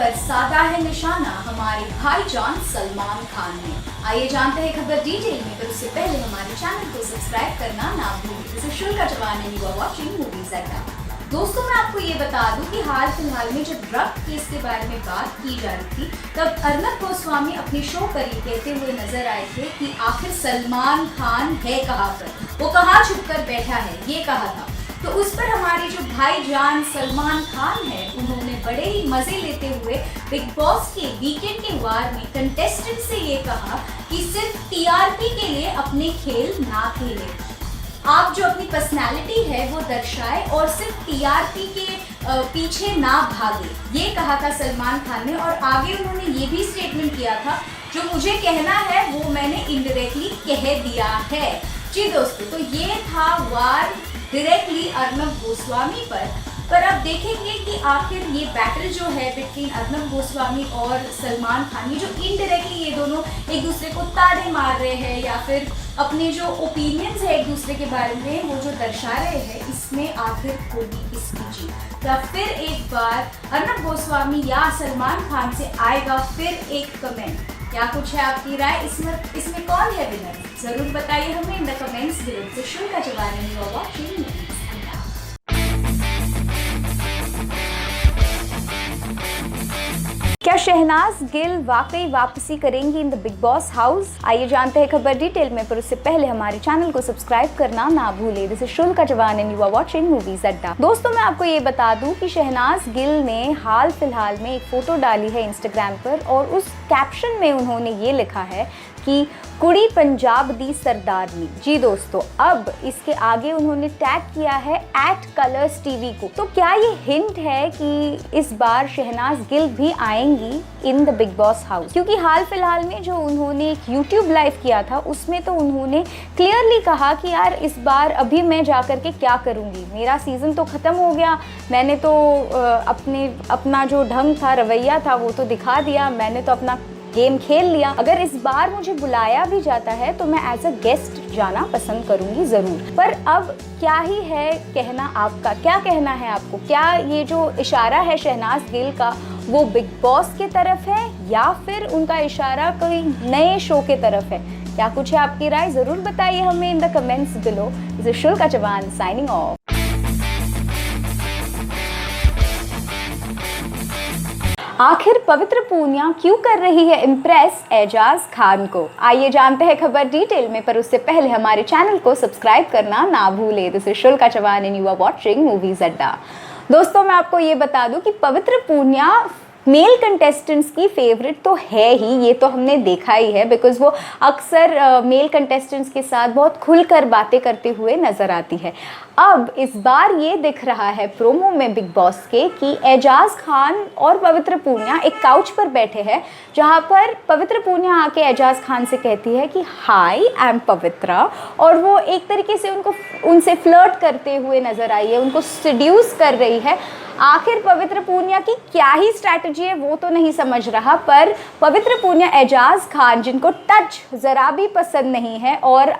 पर साधा है निशाना हमारे भाईजान सलमान खान ने। आइए जानते हैं खबर डिटेल में, पर उससे पहले हमारे चैनल को सब्सक्राइब करना ना भूलें। दिस इज शुल्का जवान and you are watching movies Adda. दोस्तों, मैं आपको ये बता दूं कि हाल फिलहाल में जब ड्रग केस के बारे में बात की जा रही थी, तब अर्नब गोस्वामी अपने शो पर ये कहते हुए नजर आए थे कि आखिर सलमान खान है कहाँ पर, वो कहाँ छुपकर बैठा है, ये कहा था। तो उस पर हमारे जो भाईजान सलमान खान है, उन्होंने बड़े ही मजे लेते हुए बिग बॉस के वीकेंड के वार में कंटेस्टेंट से ये कहा कि सिर्फ टीआरपी के लिए अपने खेल ना खेलें, आप जो अपनी पर्सनैलिटी है वो दर्शाए और सिर्फ टीआरपी के पीछे ना भागे, ये कहा था सलमान खान ने। और आगे उन्होंने ये भी स्टेटमेंट किया था, जो मुझे कहना है वो मैंने इनडायरेक्टली कह दिया है। जी दोस्तों, तो ये था वार डायरेक्टली अर्नब गोस्वामी पर अब देखेंगे कि आखिर ये बैटल जो है बिटवीन अर्नब गोस्वामी और सलमान खान, ये जो इनडायरेक्टली ये दोनों एक दूसरे को ताने मार रहे हैं या फिर अपने जो ओपिनियंस है एक दूसरे के बारे में वो जो दर्शा रहे हैं, इसमें आखिर होगी किसकी जीत, या फिर एक बार अर्नब गोस्वामी या सलमान खान से आएगा फिर एक कमेंट। क्या कुछ है आपकी राय, इसमें कौन है विनर, जरूर बताइए हमें इन द कमेंट्स बिलो। तो शुल्का जवान and you are watching movies Adda. क्या शहनाज गिल वाकई वापसी करेंगी in the Bigg Boss house? आइए जानते हैं खबर डिटेल में, पर उससे पहले हमारे चैनल को सब्सक्राइब करना ना भूलें। दिस इज शुल्का जवान and you are watching movies Adda. दोस्तों, मैं आपको ये बता दूं कि शहनाज गिल ने हाल फिलहाल में एक फोटो डाली है इंस्टाग्राम पर, और उस कैप्शन में उन्होंने ये लिखा है कि कुड़ी पंजाब दी सरदारनी। जी दोस्तों, अब इसके आगे उन्होंने टैग किया है @colors_tv को। तो क्या ये हिंट है कि इस बार शहनाज गिल भी आएंगी इन द बिग बॉस हाउस? क्योंकि हाल फिलहाल में जो उन्होंने एक यूट्यूब लाइव किया था, उसमें तो उन्होंने क्लियरली कहा कि यार इस बार अभी मैं जा कर के क्या करूँगी, मेरा सीज़न तो ख़त्म हो गया, मैंने तो अपना जो ढंग था, रवैया था, वो तो दिखा दिया, मैंने तो अपना गेम खेल लिया। अगर इस बार मुझे बुलाया भी जाता है तो मैं एज अ गेस्ट जाना पसंद करूंगी ज़रूर। पर अब क्या ही है कहना आपका, क्या कहना है आपको? क्या ये जो इशारा है शहनाज गिल का वो बिग बॉस के तरफ है या फिर उनका इशारा कोई नए शो के तरफ है? क्या कुछ है आपकी राय, ज़रूर बताइए हमें in the comments below. This is Shulka जवान साइनिंग ऑफ। आखिर पवित्र पूनिया क्यों कर रही है इम्प्रेस एजाज खान को? आइए जानते हैं खबर डिटेल में, पर उससे पहले हमारे चैनल को सब्सक्राइब करना ना भूलें। दिस इज शुल्का जवान and you are watching movies Adda. दोस्तों, मैं आपको ये बता दूं कि पवित्र पूनिया मेल कंटेस्टेंट्स की फेवरेट तो है ही, ये तो हमने देखा ही है, बिकॉज वो अक्सर मेल कंटेस्टेंट्स के साथ बहुत खुलकर बातें करते हुए नजर आती है। अब इस बार ये दिख रहा है प्रोमो में बिग बॉस के कि एजाज खान और पवित्र पूनिया एक काउच पर बैठे हैं, जहाँ पर पवित्र पूनिया आके एजाज खान से कहती है कि हाय आई एम पवित्रा, और वो एक तरीके से उनसे फ्लर्ट करते हुए नजर आई है, उनको सेड्यूस कर रही है। आखिर पवित्र पूनिया की क्या ही स्ट्रैटेजी है वो तो नहीं समझ रहा, पर पवित्र पूनिया एजाज खान, जिनको टच ज़रा भी पसंद नहीं है, और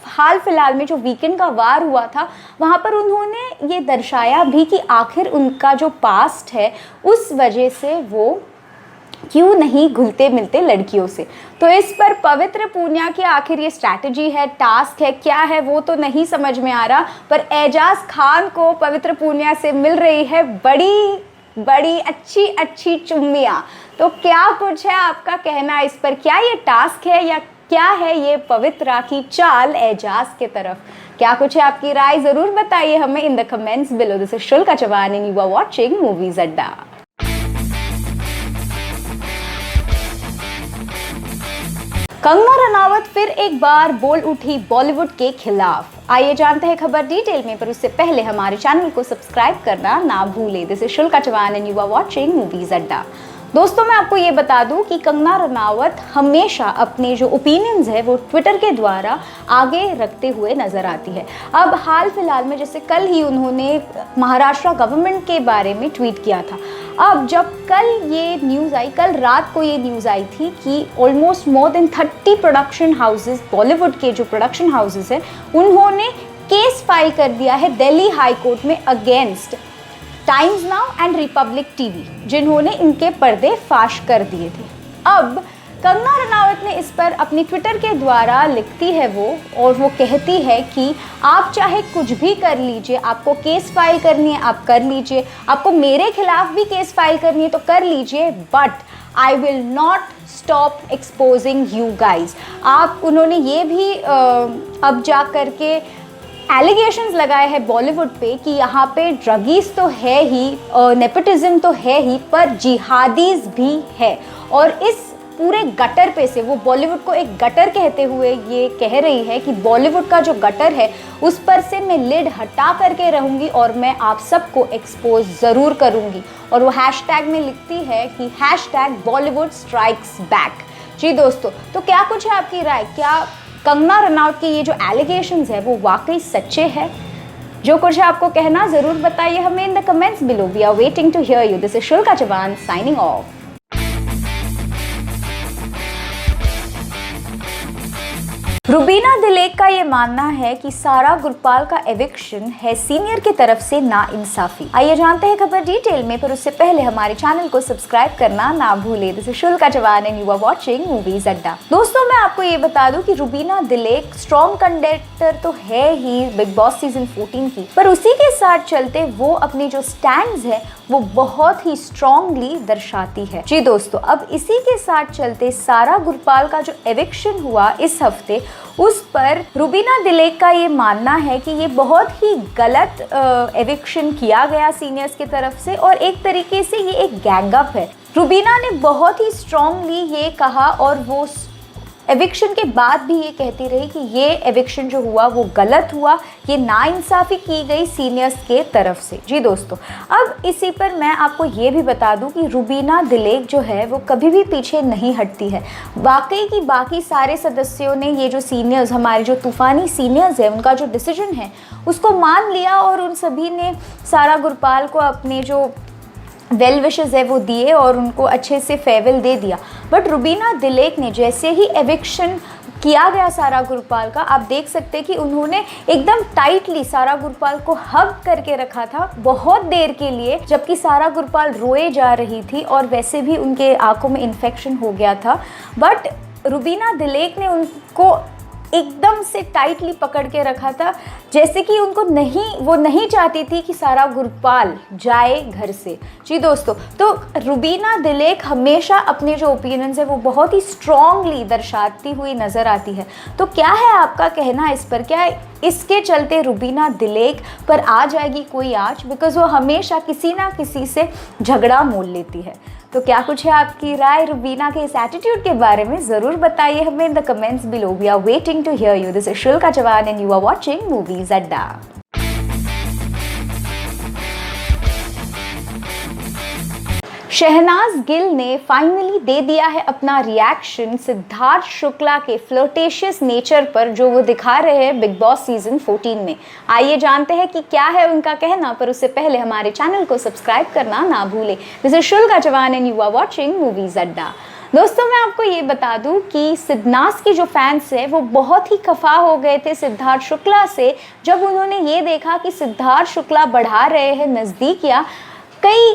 हाल फिलहाल में जो वीकेंड का वार हुआ था वहाँ पर उन्होंने ये दर्शाया भी कि आखिर उनका जो पास्ट है उस वजह से वो क्यों नहीं घुलते मिलते लड़कियों से। तो इस पर पवित्र पूनिया की आखिर ये स्ट्रैटेजी है, टास्क है, क्या है वो तो नहीं समझ में आ रहा, पर एजाज खान को पवित्र पूनिया से मिल रही है बड़ी अच्छी चुम्मियाँ। तो क्या कुछ है आपका कहना इस पर? क्या ये टास्क है या क्या है ये पवित्रा की चाल एजाज के तरफ? क्या कुछ है आपकी राय, जरूर बताइए हमें in the comments below. This is Shulka जवान and you are watching movies Adda. Kangana Ranaut फिर एक बार बोल उठी बॉलीवुड के खिलाफ। आइए जानते हैं खबर डिटेल में, पर उससे पहले हमारे चैनल को सब्सक्राइब करना ना भूलें। दिस इज शुल्का जवान and you are watching movies Adda. दोस्तों, मैं आपको ये बता दूं कि कंगना रनावत हमेशा अपने जो ओपिनियंस है वो ट्विटर के द्वारा आगे रखते हुए नज़र आती है। अब हाल फिलहाल में जैसे कल ही उन्होंने महाराष्ट्र गवर्नमेंट के बारे में ट्वीट किया था। अब जब कल ये न्यूज़ आई, कल रात को ये न्यूज़ आई थी कि almost more than 30 production houses, Bollywood के जो प्रोडक्शन हाउसेस हैं, उन्होंने केस फाइल कर दिया है दिल्ली हाई कोर्ट में against times now and Republic TV, जिन्होंने इनके पर्दे फाश कर दिए थे। अब कंगना रनावत ने इस पर अपनी ट्विटर के द्वारा लिखती है वो, और वो कहती है कि आप चाहे कुछ भी कर लीजिए, आपको केस फाइल करनी है आप कर लीजिए, आपको मेरे खिलाफ भी केस फाइल करनी है तो कर लीजिए, but I will not stop exposing you guys. आप उन्होंने ये भी अब जा कर के एलिगेशंस लगाए हैं बॉलीवुड पे कि यहाँ पे ड्रगीज तो है ही, नेपोटिज्म तो है ही, पर जिहादीज भी है। और इस पूरे गटर पे से वो बॉलीवुड को एक गटर कहते हुए ये कह रही है कि बॉलीवुड का जो गटर है उस पर से मैं लिड हटा करके रहूँगी और मैं आप सबको एक्सपोज ज़रूर करूँगी। और वो हैशटैग में लिखती है कि #बॉलीवुड स्ट्राइक्स बैक। जी दोस्तों, तो क्या कुछ है आपकी राय? क्या कंगना रनावत के ये जो एलिगेशंस है वो वाकई सच्चे हैं? जो कुछ है आपको कहना ज़रूर बताइए हमें in the comments below. We are waiting to hear you. This is Shulka Chauhan signing off. Rubina Dilaik का ये मानना है कि सारा गुरपाल का एविक्शन है सीनियर की तरफ से नाइंसाफी। आइए जानते हैं खबर डिटेल में, पर उससे पहले हमारे चैनल को सब्सक्राइब करना ना भूले। This is Shulka Chauhan and you are watching movies Adda. दोस्तों, मैं आपको ये बता दूं कि रुबीना दिलेक स्ट्रॉन्ग कंटेंडर तो है ही बिग बॉस सीजन 14 की, पर उसी के साथ चलते वो अपनी जो स्टैंड्स है वो बहुत ही स्ट्रांगली दर्शाती है। जी दोस्तों, अब इसी के साथ चलते सारा गुरपाल का जो एविक्शन हुआ इस हफ्ते, उस पर रुबीना दिलेक का ये मानना है कि ये बहुत ही गलत एविक्शन किया गया सीनियर्स की तरफ से, और एक तरीके से ये एक गैंगअप है। रुबीना ने बहुत ही स्ट्रांगली ये कहा और वो एविक्शन के बाद भी ये कहती रही कि ये एविक्शन जो हुआ वो गलत हुआ, ये नाइंसाफ़ी की गई सीनियर्स के तरफ से। जी दोस्तों, अब इसी पर मैं आपको ये भी बता दूं कि रुबीना दिलेक जो है वो कभी भी पीछे नहीं हटती है। वाकई की बाकी सारे सदस्यों ने ये जो सीनियर्स, हमारे जो तूफ़ानी सीनियर्स हैं, उनका जो डिसीजन है उसको मान लिया और उन सभी ने सारा गुरपाल को अपने जो वेल विशेस है वो दिए और उनको अच्छे से फेयरवेल दे दिया। बट रुबीना दिलेक ने जैसे ही एविक्शन किया गया सारा गुरपाल का, आप देख सकते हैं कि उन्होंने एकदम टाइटली सारा गुरपाल को हग करके रखा था बहुत देर के लिए, जबकि सारा गुरपाल रोए जा रही थी और वैसे भी उनके आंखों में इन्फेक्शन हो गया था। बट रुबीना दिलेक ने उनको एकदम से टाइटली पकड़ के रखा था, जैसे कि उनको वो नहीं चाहती थी कि सारा गुरपाल जाए घर से। जी दोस्तों, तो रुबीना दिलेक हमेशा अपने जो ओपिनियंस है वो बहुत ही स्ट्रांगली दर्शाती हुई नज़र आती है। तो क्या है आपका कहना इस पर? क्या इसके चलते रुबीना दिलेक पर आ जाएगी कोई आँच? बिकॉज वो हमेशा किसी ना किसी से झगड़ा मोल लेती है। तो क्या कुछ है आपकी राय रुबीना के इस एटीट्यूड के बारे में? ज़रूर बताइए हमें in the comments below. We are waiting to hear you. This is Shulka Chauhan and you are watching movies Adda. Shehnaaz Gill ने फाइनली दे दिया है अपना रिएक्शन सिद्धार्थ शुक्ला के फ्लर्टेशियस नेचर पर जो वो दिखा रहे हैं बिग बॉस सीजन 14 में। आइए जानते हैं कि क्या है उनका कहना, पर उससे पहले हमारे चैनल को सब्सक्राइब करना ना भूलें। This is Shulka Chauhan and you are watching movies Adda. दोस्तों, मैं आपको ये बता दूं कि सिद्धनास की जो फैंस है वो बहुत ही खफा हो गए थे सिद्धार्थ शुक्ला से, जब उन्होंने ये देखा कि सिद्धार्थ शुक्ला बढ़ा रहे हैं नज़दीकियाँ कई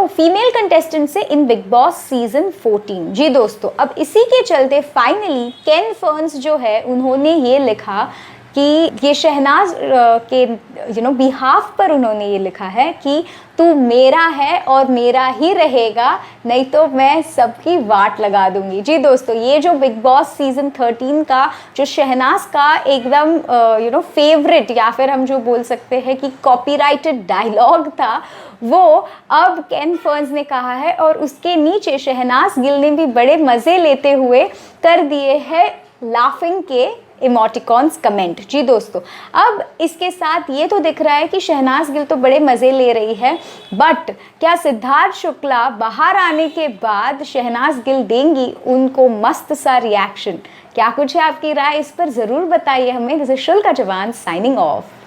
फीमेल कंटेस्टेंट से इन बिग बॉस सीजन 14। जी दोस्तों, अब इसी के चलते फाइनली केन फर्न्स जो है उन्होंने ये लिखा कि ये शहनाज के बिहाफ पर उन्होंने ये लिखा है कि तू मेरा है और मेरा ही रहेगा, नहीं तो मैं सबकी वाट लगा दूंगी। जी दोस्तों, ये जो बिग बॉस सीजन 13 का जो शहनाज का एकदम फेवरेट, या फिर हम जो बोल सकते हैं कि कॉपीराइटेड डायलॉग था, वो अब केन फर्न्स ने कहा है और उसके नीचे शहनाज गिल ने भी बड़े मज़े लेते हुए कर दिए हैं लाफिंग के इमोटिकॉन्स कमेंट। जी दोस्तों, अब इसके साथ ये तो दिख रहा है कि शहनाज गिल तो बड़े मज़े ले रही है, बट क्या सिद्धार्थ शुक्ला बाहर आने के बाद शहनाज गिल देंगी उनको मस्त सा रिएक्शन? क्या कुछ है आपकी राय इस पर? ज़रूर बताइए हमें। This is Shulka Chauhan signing of.